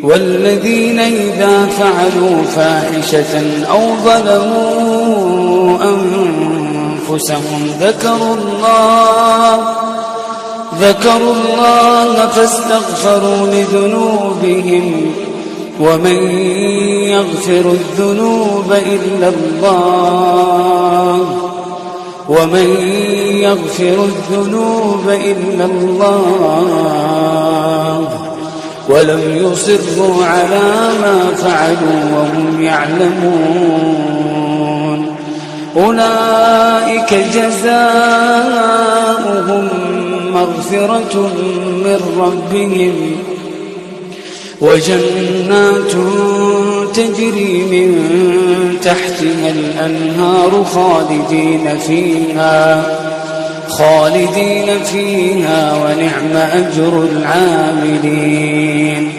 والذين إذا فعلوا فاحشة أو ظلموا أنفسهم ذكروا الله فاستغفروا لذنوبهم ومن يغفر الذنوب إلا الله ولم يصروا على ما فعلوا وهم يعلمون أولئك جزاؤهم مغفرة من ربهم وجنات تجري من تحتها الأنهار خالدين فيها ونعم أجر العاملين